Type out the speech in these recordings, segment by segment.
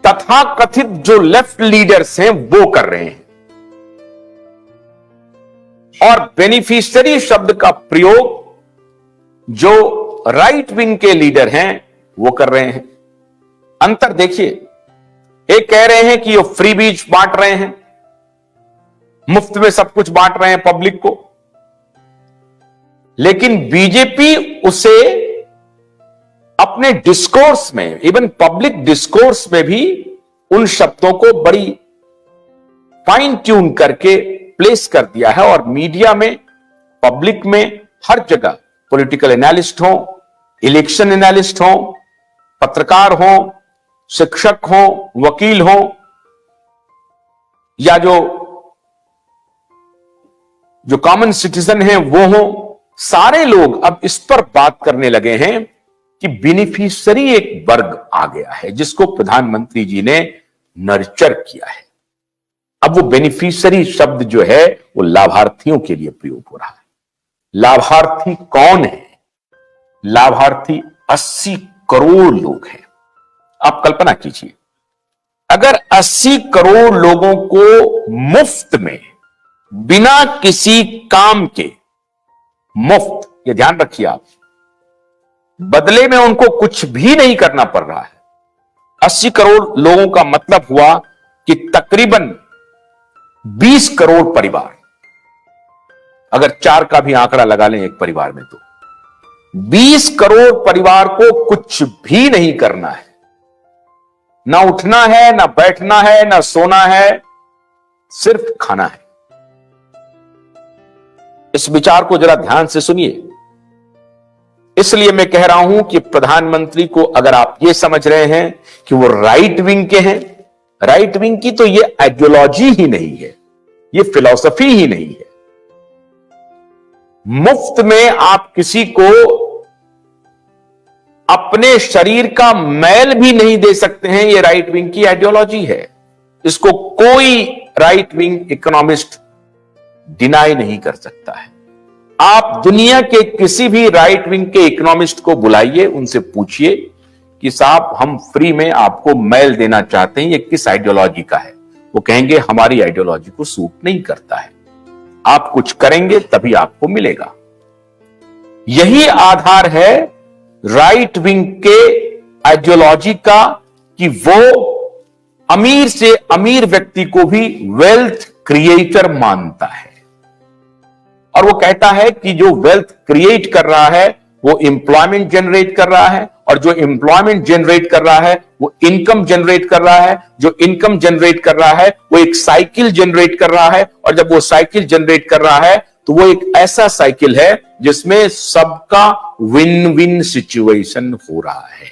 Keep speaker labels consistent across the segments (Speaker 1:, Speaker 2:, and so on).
Speaker 1: तथाकथित जो left leaders हैं वो कर रहे हैं, और बेनिफिशियरी शब्द का प्रयोग जो राइट विंग के लीडर हैं वो कर रहे हैं। अंतर देखिए, एक कह रहे हैं कि ये फ्री बीज बांट रहे हैं, मुफ्त में सब कुछ बांट रहे हैं पब्लिक को, लेकिन बीजेपी उसे अपने डिस्कोर्स में, इवन पब्लिक डिस्कोर्स में भी उन शब्दों को बड़ी फाइन ट्यून करके प्लेस कर दिया है, और मीडिया में, पब्लिक में, हर जगह पॉलिटिकल एनालिस्ट हो, इलेक्शन एनालिस्ट हो, पत्रकार हो, शिक्षक हो, वकील हो, या जो कॉमन सिटीजन हैं वो हो, सारे लोग अब इस पर बात करने लगे हैं कि बेनिफिशियरी एक वर्ग आ गया है जिसको प्रधानमंत्री जी ने नर्चर किया है। अब वो बेनिफिशियरी शब्द जो है वो लाभार्थियों के लिए प्रयोग हो रहा है। लाभार्थी कौन है? लाभार्थी 80 करोड़ लोग हैं। आप कल्पना कीजिए, अगर 80 करोड़ लोगों को मुफ्त में, बिना किसी काम के, मुफ्त, ये ध्यान रखिए आप, बदले में उनको कुछ भी नहीं करना पड़ रहा है। 80 करोड़ लोगों का मतलब हुआ कि तकरीबन 20 करोड़ परिवार, अगर 4 का भी आंकड़ा लगा लें एक परिवार में, तो 20 करोड़ परिवार को कुछ भी नहीं करना है, ना उठना है, ना बैठना है, ना सोना है, सिर्फ खाना है। इस विचार को जरा ध्यान से सुनिए। इसलिए मैं कह रहा हूं कि प्रधानमंत्री को अगर आप ये समझ रहे हैं कि वो राइट विंग के हैं, राइट विंग की तो ये आइडियोलॉजी ही नहीं है, ये फिलॉसफी ही नहीं है। मुफ्त में आप किसी को अपने शरीर का मैल भी नहीं दे सकते हैं, ये राइट विंग की आइडियोलॉजी है। इसको कोई राइट विंग इकोनॉमिस्ट डिनाई नहीं कर सकता है। आप दुनिया के किसी भी राइट विंग के इकोनॉमिस्ट को बुलाइए, उनसे पूछिए कि साहब हम फ्री में आपको मैल देना चाहते हैं, ये किस आइडियोलॉजी का है? वो कहेंगे हमारी आइडियोलॉजी को सूट नहीं करता है, आप कुछ करेंगे तभी आपको मिलेगा। यही आधार है राइट विंग के आइडियोलॉजी का कि वो अमीर से अमीर व्यक्ति को भी वेल्थ क्रिएटर मानता है, और वो कहता है कि जो वेल्थ क्रिएट कर रहा है वो एम्प्लॉयमेंट जनरेट कर रहा है, और जो एम्प्लॉयमेंट जनरेट कर रहा है वो इनकम जनरेट कर रहा है, जो इनकम जनरेट कर रहा है वो एक साइकिल जनरेट कर रहा है, और जब वो साइकिल जनरेट कर रहा है तो वो एक ऐसा साइकिल है जिसमें सबका विन विन सिचुएशन हो रहा है।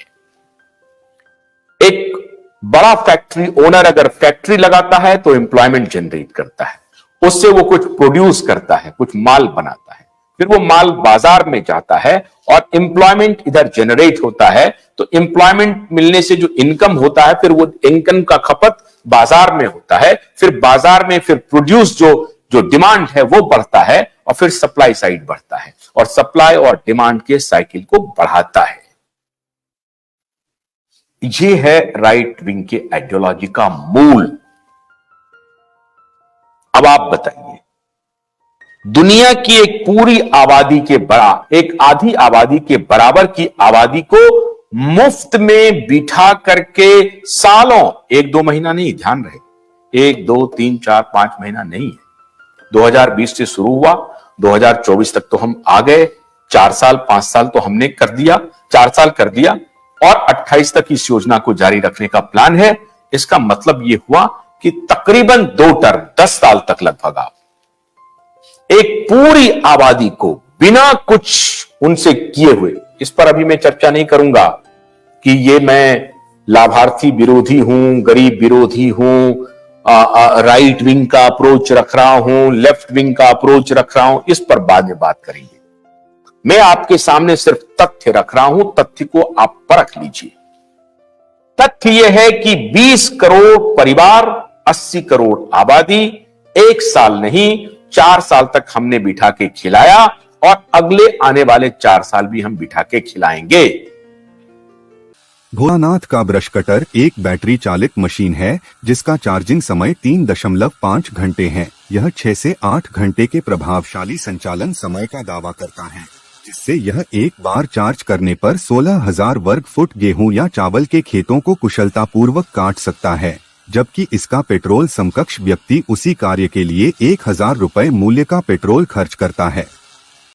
Speaker 1: एक बड़ा फैक्ट्री ओनर अगर फैक्ट्री लगाता है तो एम्प्लॉयमेंट जनरेट करता है, उससे वो कुछ प्रोड्यूस करता है, कुछ माल बनाता है, फिर वो माल बाजार में जाता है और एम्प्लॉयमेंट इधर जनरेट होता है। तो एम्प्लॉयमेंट मिलने से जो इनकम होता है, फिर वो इनकम का खपत बाजार में होता है, फिर बाजार में फिर प्रोड्यूस जो डिमांड है वो बढ़ता है, और फिर सप्लाई साइड बढ़ता है, और सप्लाई और डिमांड के साइकिल को बढ़ाता है। ये है राइट विंग के आइडियोलॉजी का मूल। अब आप बताइए, दुनिया की एक पूरी आबादी के एक आधी आबादी के बराबर की आबादी को मुफ्त में बिठा करके सालों, 1-2 महीना नहीं, ध्यान रहे, 1, 2, 3, 4, 5 महीना नहीं है, 2020 से शुरू हुआ, 2024 तक तो हम आ गए, 4 साल 5 साल तो हमने कर दिया, 4 साल कर दिया, और 28 तक इस योजना को जारी रखने का प्लान है। इसका मतलब यह हुआ कि तकरीबन 2 टर्म, 10 साल तक लगभग आप एक पूरी आबादी को बिना कुछ उनसे किए हुए, इस पर अभी मैं चर्चा नहीं करूंगा कि ये मैं लाभार्थी विरोधी हूं, गरीब विरोधी हूं, राइट विंग का अप्रोच रख रहा हूं, लेफ्ट विंग का अप्रोच रख रहा हूं, इस पर बाद में बात करेंगे। मैं आपके सामने सिर्फ तथ्य रख रहा हूं, तथ्य को आप परख लीजिए। तथ्य यह है कि 20 करोड़ परिवार, 80 करोड़ आबादी, 1 साल नहीं 4 साल तक हमने बिठा के खिलाया, और अगले आने वाले 4 साल भी हम बिठा के खिलाएंगे।
Speaker 2: भोलानाथ का ब्रश कटर एक बैटरी चालित मशीन है जिसका चार्जिंग समय 3.5 घंटे है। यह 6 से 8 घंटे के प्रभावशाली संचालन समय का दावा करता है, जिससे यह एक बार चार्ज करने पर 16,000 वर्ग फुट गेहूं या चावल के खेतों को कुशलतापूर्वक काट सकता है, जबकि इसका पेट्रोल समकक्ष व्यक्ति उसी कार्य के लिए 1,000 रुपए मूल्य का पेट्रोल खर्च करता है।